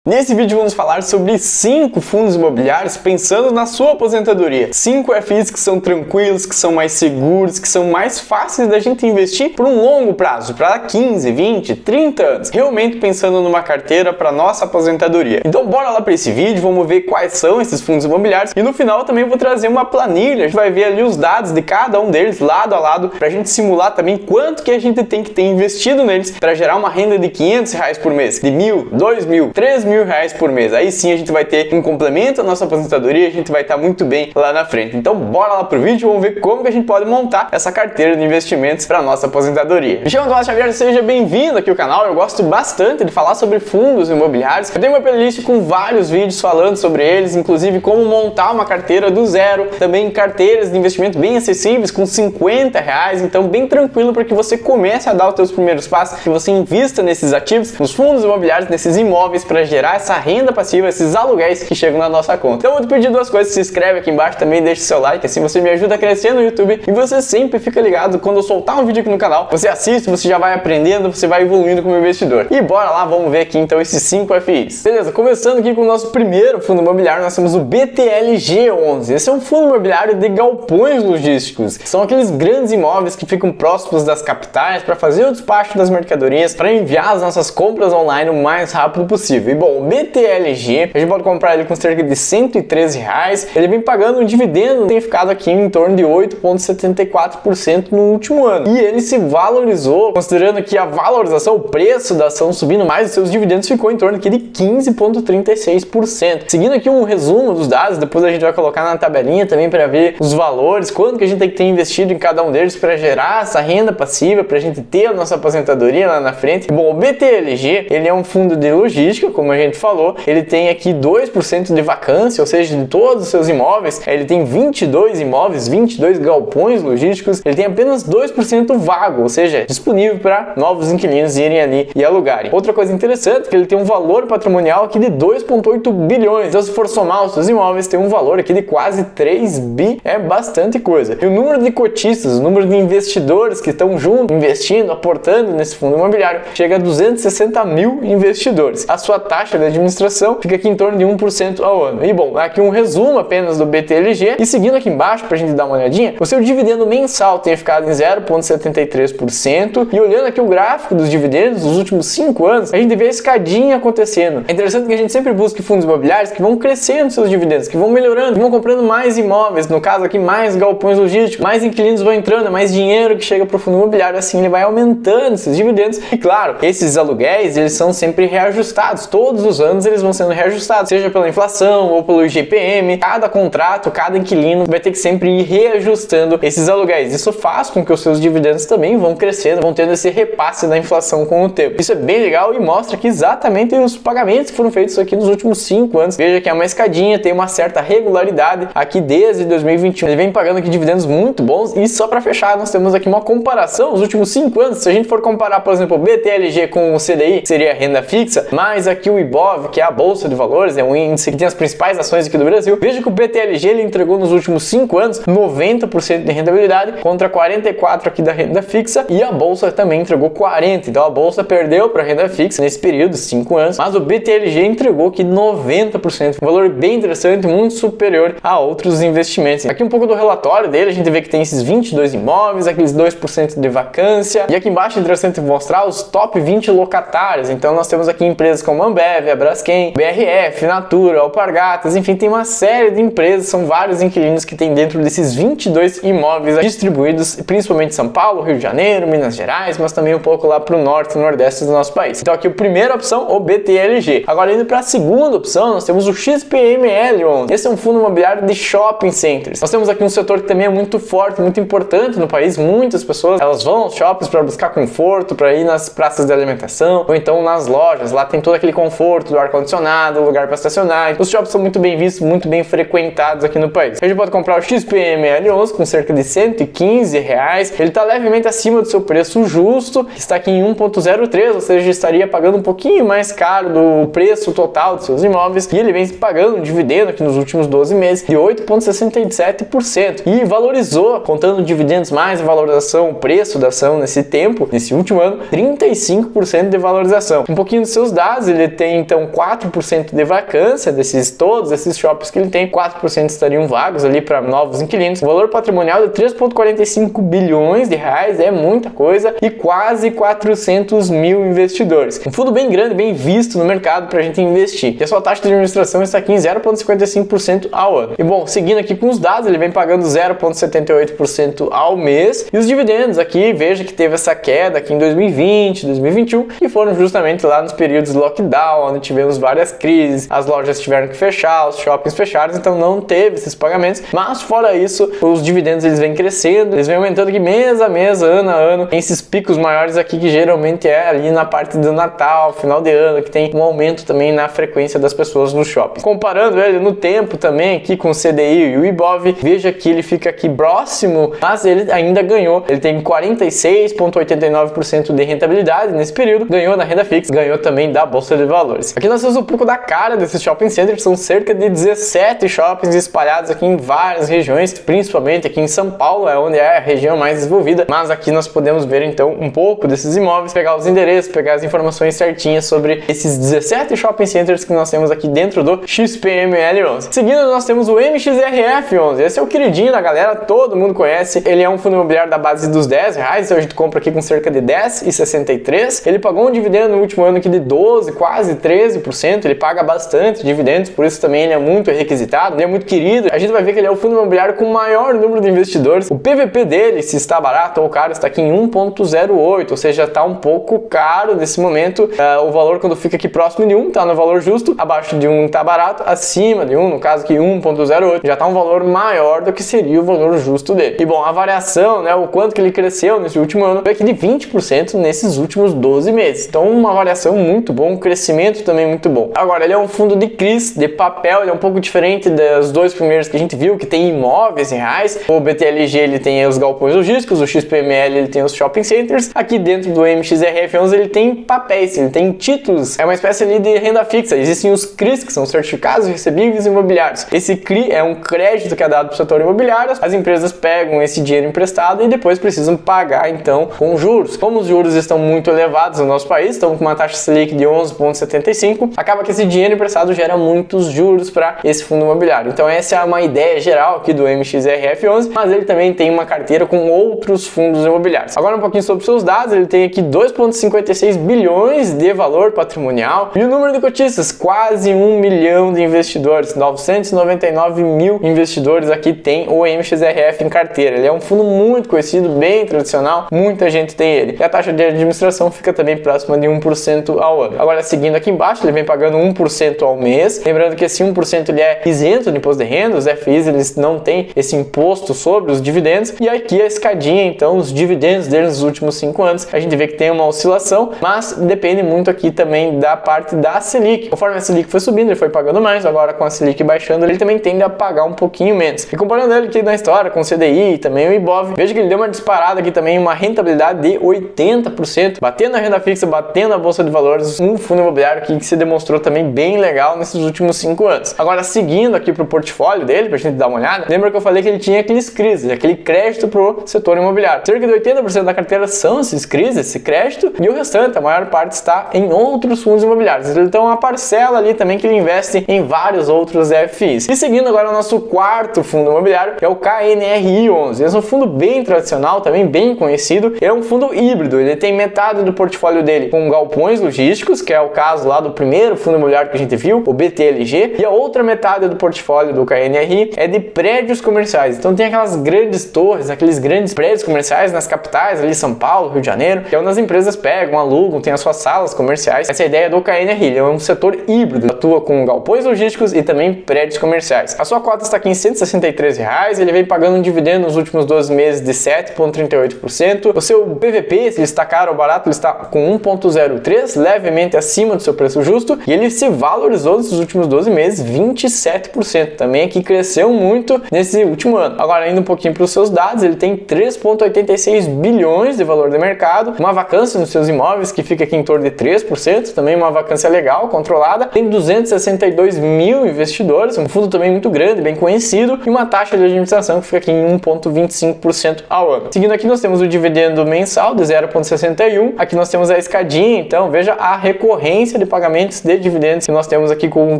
Nesse vídeo vamos falar sobre 5 fundos imobiliários pensando na sua aposentadoria. 5 FIs que são tranquilos, que são mais seguros, que são mais fáceis da gente investir por um longo prazo, para 15, 20, 30 anos, realmente pensando numa carteira para nossa aposentadoria. Então bora lá para esse vídeo, vamos ver quais são esses fundos imobiliários e no final também vou trazer uma planilha, a gente vai ver ali os dados de cada um deles lado a lado para a gente simular também quanto que a gente tem que ter investido neles para gerar uma renda de R$500 por mês, de R$1.000, R$2.000, R$3.000 por mês. Aí sim a gente vai ter um complemento à nossa aposentadoria, a gente vai estar muito bem lá na frente. Então bora lá pro vídeo, vamos ver como que a gente pode montar essa carteira de investimentos para nossa aposentadoria. Me chamo Tomás Xavier, seja bem-vindo aqui ao canal. Eu gosto bastante de falar sobre fundos imobiliários. Eu tenho uma playlist com vários vídeos falando sobre eles, inclusive como montar uma carteira do zero, também carteiras de investimento bem acessíveis com R$50, então bem tranquilo para que você comece a dar os seus primeiros passos, que você invista nesses ativos, nos fundos imobiliários, nesses imóveis para gerar essa renda passiva, esses aluguéis que chegam na nossa conta. Então eu vou te pedir duas coisas: se inscreve aqui embaixo, também deixa o seu like, assim você me ajuda a crescer no YouTube e você sempre fica ligado quando eu soltar um vídeo aqui no canal, você assiste, você já vai aprendendo, você vai evoluindo como investidor. E bora lá, vamos ver aqui então esses 5 FIs. Beleza, começando aqui com o nosso primeiro fundo imobiliário, nós temos o BTLG11. Esse é um fundo imobiliário de galpões logísticos. São aqueles grandes imóveis que ficam próximos das capitais para fazer o despacho das mercadorias, para enviar as nossas compras online o mais rápido possível. E bom, o BTLG, a gente pode comprar ele com cerca de R$113. Ele vem pagando um dividendo, tem ficado aqui em torno de 8,74% no último ano. E ele se valorizou, considerando que a valorização, o preço da ação subindo mais, os seus dividendos ficou em torno aqui de 15,36%. Seguindo aqui um resumo dos dados, depois a gente vai colocar na tabelinha também para ver os valores, quanto que a gente tem que ter investido em cada um deles para gerar essa renda passiva, para a gente ter a nossa aposentadoria lá na frente. Bom, o BTLG, ele é um fundo de logística, como a gente falou, ele tem aqui 2% de vacância, ou seja, de todos os seus imóveis, ele tem 22 imóveis, 22 galpões logísticos, ele tem apenas 2% vago, ou seja, disponível para novos inquilinos irem ali e alugarem. Outra coisa interessante é que ele tem um valor patrimonial aqui de 2,8 bilhões, então se for somar os seus imóveis, tem um valor aqui de quase 3 bi, é bastante coisa. E o número de cotistas, o número de investidores que estão juntos, investindo, aportando nesse fundo imobiliário, chega a 260 mil investidores. A sua taxa de administração fica aqui em torno de 1% ao ano. E bom, aqui um resumo apenas do BTLG. E seguindo aqui embaixo, para a gente dar uma olhadinha, o seu dividendo mensal tem ficado em 0,73%. E olhando aqui o gráfico dos dividendos dos últimos 5 anos, a gente vê a escadinha acontecendo. É interessante que a gente sempre busque fundos imobiliários que vão crescendo seus dividendos, que vão melhorando, que vão comprando mais imóveis, no caso aqui mais galpões logísticos, mais inquilinos vão entrando, mais dinheiro que chega para o fundo imobiliário, assim ele vai aumentando esses dividendos. E claro, esses aluguéis, eles são sempre reajustados, todos os anos eles vão sendo reajustados, seja pela inflação ou pelo IGPM. Cada contrato, cada inquilino vai ter que sempre ir reajustando esses aluguéis. Isso faz com que os seus dividendos também vão crescendo, vão tendo esse repasse da inflação com o tempo. Isso é bem legal e mostra que exatamente os pagamentos que foram feitos aqui nos últimos 5 anos. Veja que é uma escadinha, tem uma certa regularidade aqui desde 2021. Ele vem pagando aqui dividendos muito bons. E só para fechar, nós temos aqui uma comparação nos últimos 5 anos. Se a gente for comparar, por exemplo, o BTLG com o CDI, que seria a renda fixa, mais aqui o IBOV, que é a Bolsa de Valores, é um índice que tem as principais ações aqui do Brasil. Veja que o BTLG ele entregou nos últimos 5 anos 90% de rentabilidade contra 44% aqui da renda fixa, e a Bolsa também entregou 40%. Então a Bolsa perdeu para a renda fixa nesse período, 5 anos, mas o BTLG entregou aqui 90%, um valor bem interessante, muito superior a outros investimentos. Aqui um pouco do relatório dele, a gente vê que tem esses 22 imóveis, aqueles 2% de vacância, e aqui embaixo é interessante mostrar os top 20 locatários. Então nós temos aqui empresas como Ambev, a Braskem, BRF, Natura, Alpargatas, enfim, tem uma série de empresas, são vários inquilinos que tem dentro desses 22 imóveis distribuídos, principalmente em São Paulo, Rio de Janeiro, Minas Gerais, mas também um pouco lá para o norte e nordeste do nosso país. Então aqui a primeira opção, o BTLG. Agora indo para a segunda opção, nós temos o XPML11. Esse é um fundo imobiliário de shopping centers. Nós temos aqui um setor que também é muito forte, muito importante no país. Muitas pessoas, elas vão aos shoppings para buscar conforto, para ir nas praças de alimentação, ou então nas lojas. Lá tem todo aquele conforto do ar-condicionado, lugar para estacionar. Os shoppings são muito bem vistos, muito bem frequentados aqui no país. A gente pode comprar o XPML11 com cerca de R$115. Ele está levemente acima do seu preço justo, está aqui em 1,03, ou seja, estaria pagando um pouquinho mais caro do preço total dos seus imóveis, e ele vem pagando um dividendo aqui nos últimos 12 meses de 8,67%, e valorizou, contando dividendos mais a valorização, o preço da ação nesse tempo, nesse último ano, 35% de valorização. Um pouquinho dos seus dados, ele tem tem então 4% de vacância todos esses shoppings que ele tem, 4% estariam vagos ali para novos inquilinos. O valor patrimonial de 3,45 bilhões de reais é muita coisa e quase 400 mil investidores. Um fundo bem grande, bem visto no mercado para a gente investir. E a sua taxa de administração está aqui em 0,55% ao ano. E bom, seguindo aqui com os dados, ele vem pagando 0,78% ao mês. E os dividendos aqui, veja que teve essa queda aqui em 2020, 2021, que foram justamente lá nos períodos de lockdown, onde tivemos várias crises, as lojas tiveram que fechar, os shoppings fecharam, então não teve esses pagamentos. Mas fora isso, os dividendos eles vêm crescendo, eles vêm aumentando aqui mês a mês, ano a ano. Tem esses picos maiores aqui que geralmente é ali na parte do Natal, final de ano, que tem um aumento também na frequência das pessoas no shopping. Comparando ele no tempo também aqui com o CDI e o Ibov, veja que ele fica aqui próximo, mas ele ainda ganhou. Ele tem 46,89% de rentabilidade nesse período, ganhou na renda fixa, ganhou também da Bolsa de Valores. Aqui nós temos um pouco da cara desses shopping centers, são cerca de 17 shoppings espalhados aqui em várias regiões, principalmente aqui em São Paulo, é onde é a região mais desenvolvida, mas aqui nós podemos ver então um pouco desses imóveis, pegar os endereços, pegar as informações certinhas sobre esses 17 shopping centers que nós temos aqui dentro do XPML11. Seguindo, nós temos o MXRF11, esse é o queridinho da galera, todo mundo conhece, ele é um fundo imobiliário da base dos R$10, então a gente compra aqui com cerca de R$10,63, ele pagou um dividendo no último ano aqui de 12, quase 13%, ele paga bastante dividendos, por isso também ele é muito requisitado, ele é muito querido. A gente vai ver que ele é o fundo imobiliário com o maior número de investidores. O PVP dele, se está barato ou caro, está aqui em 1,08, ou seja, está um pouco caro nesse momento. O valor quando fica aqui próximo de 1 está no valor justo, abaixo de 1 está barato, acima de 1, no caso aqui 1,08, já está um valor maior do que seria o valor justo dele. E bom, a variação, né, o quanto que ele cresceu nesse último ano, foi aqui de 20% nesses últimos 12 meses. Então uma variação muito bom, um crescimento também muito bom. Agora, ele é um fundo de CRIs, de papel, ele é um pouco diferente dos dois primeiros que a gente viu, que tem imóveis reais. O BTLG ele tem os galpões logísticos, o XPML ele tem os shopping centers. Aqui dentro do MXRF11 ele tem papéis, ele tem títulos, é uma espécie ali de renda fixa. Existem os CRIs, que são certificados recebíveis imobiliários. Esse CRI é um crédito que é dado para o setor imobiliário, as empresas pegam esse dinheiro emprestado e depois precisam pagar então com juros. Como os juros estão muito elevados no nosso país, estão com uma taxa Selic de 11,75, acaba que esse dinheiro emprestado gera muitos juros para esse fundo imobiliário. Então essa é uma ideia geral aqui do MXRF11, mas ele também tem uma carteira com outros fundos imobiliários. Agora um pouquinho sobre seus dados, ele tem aqui 2,56 bilhões de valor patrimonial e o número de cotistas, quase 1 milhão de investidores, 999 mil investidores aqui tem o MXRF em carteira. Ele é um fundo muito conhecido, bem tradicional, muita gente tem ele. E a taxa de administração fica também próxima de 1% ao ano. Agora seguindo aqui embaixo, ele vem pagando 1% ao mês, lembrando que esse 1% ele é isento de imposto de renda, os FIs eles não têm esse imposto sobre os dividendos, e aqui a escadinha, então, os dividendos deles nos últimos 5 anos, a gente vê que tem uma oscilação, mas depende muito aqui também da parte da Selic. Conforme a Selic foi subindo, ele foi pagando mais, agora com a Selic baixando, ele também tende a pagar um pouquinho menos. E comparando ele aqui na história com o CDI e também o Ibov, veja que ele deu uma disparada aqui também, uma rentabilidade de 80%, batendo a renda fixa, batendo a Bolsa de Valores, um fundo imobiliário que se demonstrou também bem legal nesses últimos 5 anos. Agora, seguindo aqui pro portfólio dele, pra gente dar uma olhada, lembra que eu falei que ele tinha aqueles CRIs, aquele crédito pro setor imobiliário. Cerca de 80% da carteira são esses CRIs, esse crédito, e o restante, a maior parte, está em outros fundos imobiliários. Então, uma parcela ali também que ele investe em vários outros FIs. E seguindo agora o nosso quarto fundo imobiliário, que é o KNRI11. Esse é um fundo bem tradicional, também bem conhecido. Ele é um fundo híbrido, ele tem metade do portfólio dele com galpões logísticos, que é o caso lá do primeiro fundo imobiliário que a gente viu, o BTLG, e a outra metade do portfólio do KNRI é de prédios comerciais. Então tem aquelas grandes torres, aqueles grandes prédios comerciais nas capitais, ali São Paulo, Rio de Janeiro, que é onde as empresas pegam, alugam, tem as suas salas comerciais. Essa é a ideia do KNRI, ele é um setor híbrido, atua com galpões logísticos e também prédios comerciais. A sua cota está aqui em R$163, ele vem pagando um dividendo nos últimos 12 meses de 7,38%. O seu PVP, se ele está caro ou barato, ele está com 1,03, levemente acima do seu preço justo, e ele se valorizou nesses últimos 12 meses 27%, também aqui cresceu muito nesse último ano. Agora, indo um pouquinho para os seus dados, ele tem 3,86 bilhões de valor de mercado, uma vacância nos seus imóveis que fica aqui em torno de 3%, também uma vacância legal, controlada, tem 262 mil investidores, um fundo também muito grande, bem conhecido, e uma taxa de administração que fica aqui em 1,25% ao ano. Seguindo aqui, nós temos o dividendo mensal de 0,61, aqui nós temos a escadinha, então veja a recorrência de pagamentos de dividendos que nós temos aqui com o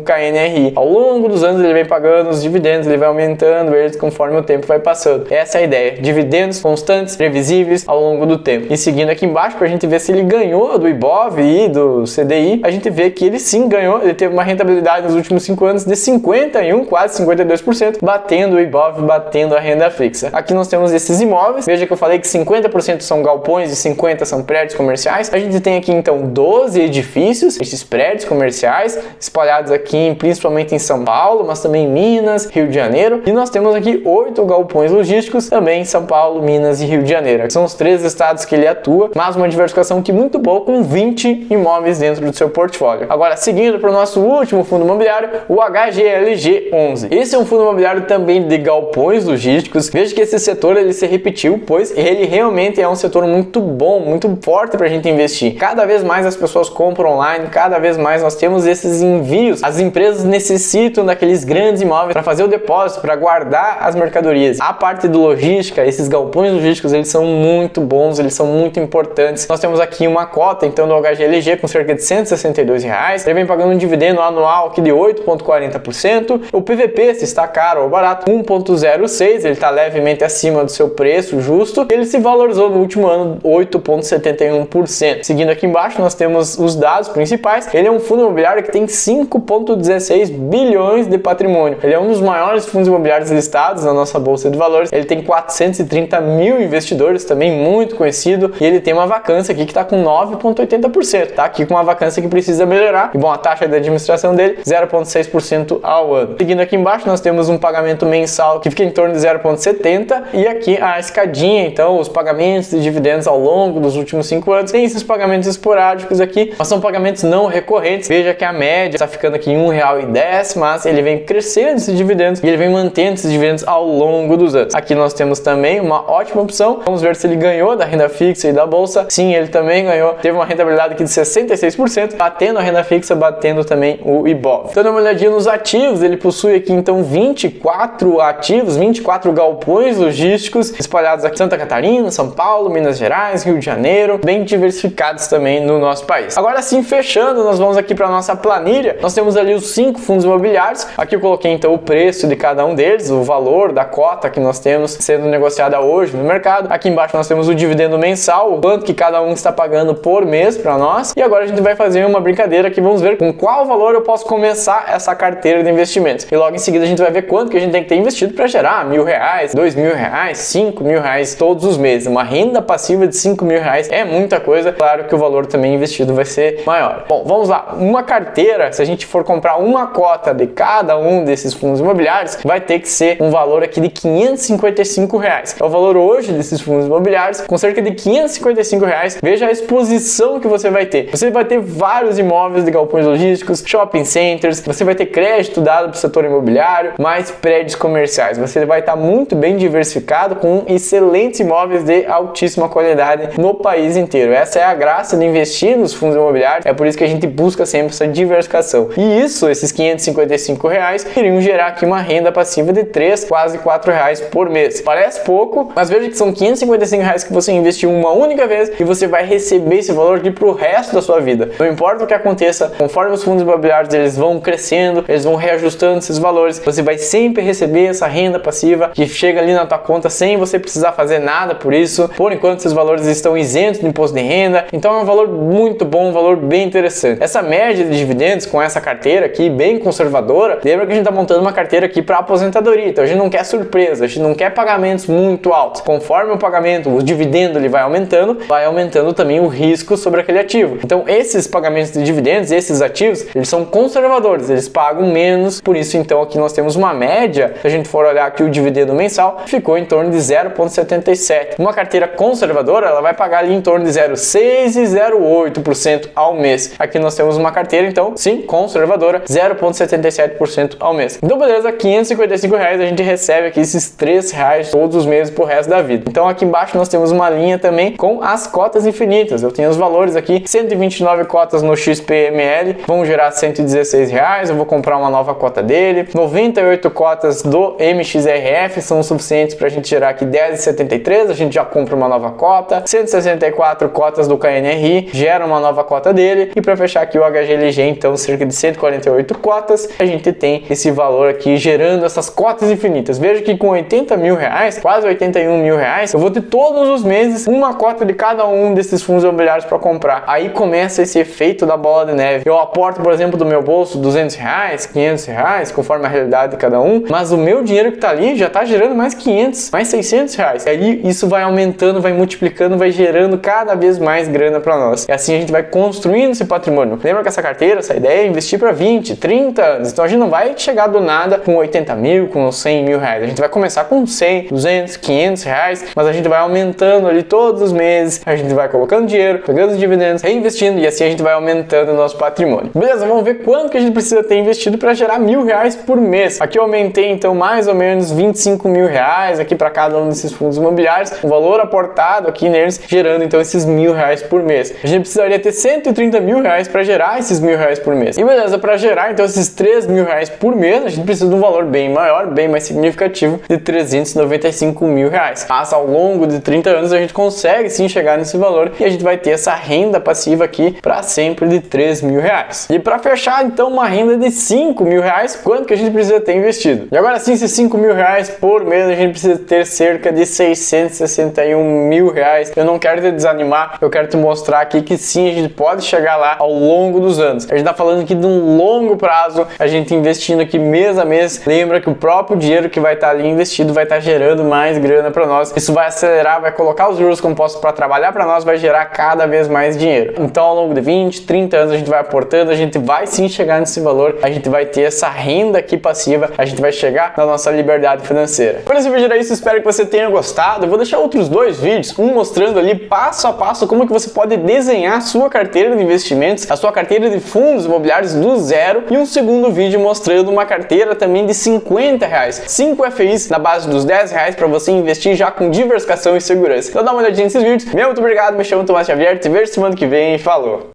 KNRI. Ao longo dos anos ele vem pagando os dividendos, ele vai aumentando eles conforme o tempo vai passando. Essa é a ideia, dividendos constantes, previsíveis ao longo do tempo. E seguindo aqui embaixo, para a gente ver se ele ganhou do IBOV e do CDI, a gente vê que ele sim ganhou, ele teve uma rentabilidade nos últimos 5 anos de 51, quase 52%, batendo o IBOV, batendo a renda fixa. Aqui nós temos esses imóveis, veja que eu falei que 50% são galpões e 50% são prédios comerciais. A gente tem aqui então 12 edifícios, esses prédios comerciais, espalhados aqui principalmente em São Paulo, mas também em Minas, Rio de Janeiro. E nós temos aqui 8 galpões logísticos, também em São Paulo, Minas e Rio de Janeiro. São os 3 estados que ele atua, mas uma diversificação aqui muito boa, com 20 imóveis dentro do seu portfólio. Agora, seguindo para o nosso último fundo imobiliário, o HGLG11. Esse é um fundo imobiliário também de galpões logísticos. Veja que esse setor ele se repetiu, pois ele realmente é um setor muito bom, muito forte para a gente investir. Cada vez mais as pessoas compram online, cada vez mais nós temos esses envios. As empresas necessitam daqueles grandes imóveis para fazer o depósito, para guardar as mercadorias. A parte do logística, esses galpões logísticos, eles são muito bons, eles são muito importantes. Nós temos aqui uma cota então do HGLG com cerca de R$162. Ele vem pagando um dividendo anual aqui de 8,40%. O PVP, se está caro ou barato, 1,06, ele está levemente acima do seu preço justo. Ele se valorizou no último ano 8,71%. Seguindo aqui embaixo, nós temos os dados principais. Ele é um fundo imobiliário que tem 5,16 bilhões de patrimônio. Ele é um dos maiores fundos imobiliários listados na nossa bolsa de valores. Ele tem 430 mil investidores, também muito conhecido, e ele tem uma vacância aqui que está com 9,80%. Tá aqui com uma vacância que precisa melhorar. E bom, a taxa de administração dele 0,6% ao ano. Seguindo aqui embaixo, nós temos um pagamento mensal que fica em torno de 0,70, e aqui a escadinha, então os pagamentos de dividendos ao longo dos últimos 5 anos. Tem esses pagamentos esporádicos aqui, mas são pagamentos não recorrentes. Veja que a média está ficando aqui em R$1,10, mas ele vem crescendo esses dividendos e ele vem mantendo esses dividendos ao longo dos anos. Aqui nós temos também uma ótima opção. Vamos ver se ele ganhou da renda fixa e da bolsa. Sim, ele também ganhou. Teve uma rentabilidade aqui de 66%, batendo a renda fixa, batendo também o IBOV. Então, dá uma olhadinha nos ativos. Ele possui aqui então 24 ativos, 24 galpões logísticos espalhados aqui em Santa Catarina, São Paulo, Minas Gerais, Rio de Janeiro, bem diversificados também no nosso país. Agora sim, fechando, nós vamos aqui para a nossa planilha. Nós temos ali os 5 fundos imobiliários. Aqui eu coloquei então o preço de cada um deles, o valor da cota que nós temos sendo negociada hoje no mercado. Aqui embaixo nós temos o dividendo mensal, o quanto que cada um está pagando por mês para nós. E agora a gente vai fazer uma brincadeira aqui, vamos ver com qual valor eu posso começar essa carteira de investimentos. E logo em seguida a gente vai ver quanto que a gente tem que ter investido para gerar R$1.000, R$2.000, R$5.000 todos os meses. Uma renda passiva de R$5.000 é muita coisa. Claro que o valor também investido vai ser maior. Bom, vamos lá. Uma carteira, se a gente for comprar uma cota de cada um desses fundos imobiliários, vai ter que ser um valor aqui de R$555. É o valor hoje desses fundos imobiliários, com cerca de R$555. Veja a exposição que você vai ter. Você vai ter vários imóveis de galpões logísticos, shopping centers, você vai ter crédito dado para o setor imobiliário, mais prédios comerciais. Você vai estar muito bem diversificado com excelentes imóveis de altíssima qualidade no país inteiro. Essa é a graça de investir nos fundos imobiliários, é por isso que a gente busca sempre essa diversificação. E isso, esses R$555, iriam gerar aqui uma renda passiva de R$3, quase R$4 por mês. Parece pouco, mas veja que são R$555 que você investiu uma única vez e você vai receber esse valor aqui para o resto da sua vida. Não importa o que aconteça, conforme os fundos imobiliários eles vão crescendo, eles vão reajustando esses valores, você vai sempre receber essa renda passiva que chega ali na tua conta sem você precisar fazer nada por isso. Por enquanto, esses valores estão isentos de imposto de renda, então é um valor muito bom, um valor bem interessante. Essa média de dividendos com essa carteira aqui, bem conservadora, lembra que a gente está montando uma carteira aqui para aposentadoria, então a gente não quer surpresa, a gente não quer pagamentos muito altos. Conforme o pagamento, o dividendo ele vai aumentando também o risco sobre aquele ativo. Então esses pagamentos de dividendos, esses ativos, eles são conservadores, eles pagam menos, por isso então aqui nós temos uma média, se a gente for olhar aqui o dividendo mensal, ficou em torno de 0,77. Uma carteira conservadora, ela vai pagar ali em torno de 0,6 e 0,8% ao mês. Aqui nós temos uma carteira, então, sim, conservadora, 0,77% ao mês. Então, beleza, R$555 a gente recebe aqui esses R$3 todos os meses pro resto da vida. Então, aqui embaixo nós temos uma linha também com as cotas infinitas. Eu tenho os valores aqui, 129 cotas no XPML, vão gerar R$116, eu vou comprar uma nova cota dele. 98 cotas do MXRF são suficientes para a gente gerar aqui R$10,73, a gente já compra uma nova cota. 164 cotas do KNRI, gera uma nova cota dele. E para fechar aqui o HGLG, então cerca de 148 cotas, a gente tem esse valor aqui gerando essas cotas infinitas. Veja que com 80 mil reais, quase 81 mil reais, eu vou ter todos os meses uma cota de cada um desses fundos imobiliários para comprar. Aí começa esse efeito da bola de neve. Eu aporto, por exemplo, do meu bolso 200 reais, 500 reais, conforme a realidade de cada um, mas o meu dinheiro que está ali já está gerando mais 500, mais 600 reais. E aí isso vai aumentando, vai multiplicando, vai gerando cada vez mais grana para nós. E assim a gente vai construindo esse patrimônio. Lembra que essa carteira, essa ideia é investir para 20, 30 anos. Então a gente não vai chegar do nada com 80 mil, com 100 mil reais. A gente vai começar com 100, 200, 500 reais, mas a gente vai aumentando ali todos os meses. A gente vai colocando dinheiro, pegando os dividendos, reinvestindo e assim a gente vai aumentando o nosso patrimônio. Beleza, vamos ver quanto que a gente precisa ter investido para gerar R$1.000 por mês. Aqui eu aumentei então mais ou menos 25 mil reais aqui para cada um desses fundos imobiliários, o valor aportado aqui neles, gerando então esses R$1.000 por mês. A gente precisaria ter 130 mil reais para gerar esses R$1.000 por mês. E beleza, para gerar então esses 3 mil reais por mês, a gente precisa de um valor bem maior, bem mais significativo, de 395 mil reais. Mas ao longo de 30 anos a gente consegue sim chegar nesse valor e a gente vai ter essa renda passiva aqui para sempre de 3 mil reais. E para fechar então uma renda de 5 mil reais, quanto que a gente precisa ter investido? E agora sim, esses 5 mil reais por mês, a gente precisa ter cerca de 661 mil reais. Eu não quero te desanimar, eu quero te mostrar aqui que sim, a gente pode chegar lá ao longo dos anos. A gente tá falando aqui de um longo prazo, a gente investindo aqui mês a mês. Lembra que o próprio dinheiro que vai estar ali investido vai estar gerando mais grana para nós. Isso vai acelerar, vai colocar os juros compostos para trabalhar para nós, vai gerar cada vez mais dinheiro. Então ao longo de 20, 30 anos a gente vai aportando, a gente vai sim chegar nesse valor, a gente vai ter essa renda aqui passiva, a gente vai chegar na nossa liberdade financeira. Por esse vídeo era isso, espero que você tenha gostado. Eu vou deixar outros dois vídeos, um mostrando ali passo a passo como que você pode desenhar a sua carteira de investimentos, a sua carteira de fundos imobiliários do zero, e um segundo vídeo mostrando uma carteira também de R$50, 5 FIs na base dos R$10 para você investir já com diversificação e segurança. Então dá uma olhadinha nesses vídeos. Muito obrigado, me chamo Tomás Xavier, te vejo semana que vem, falou!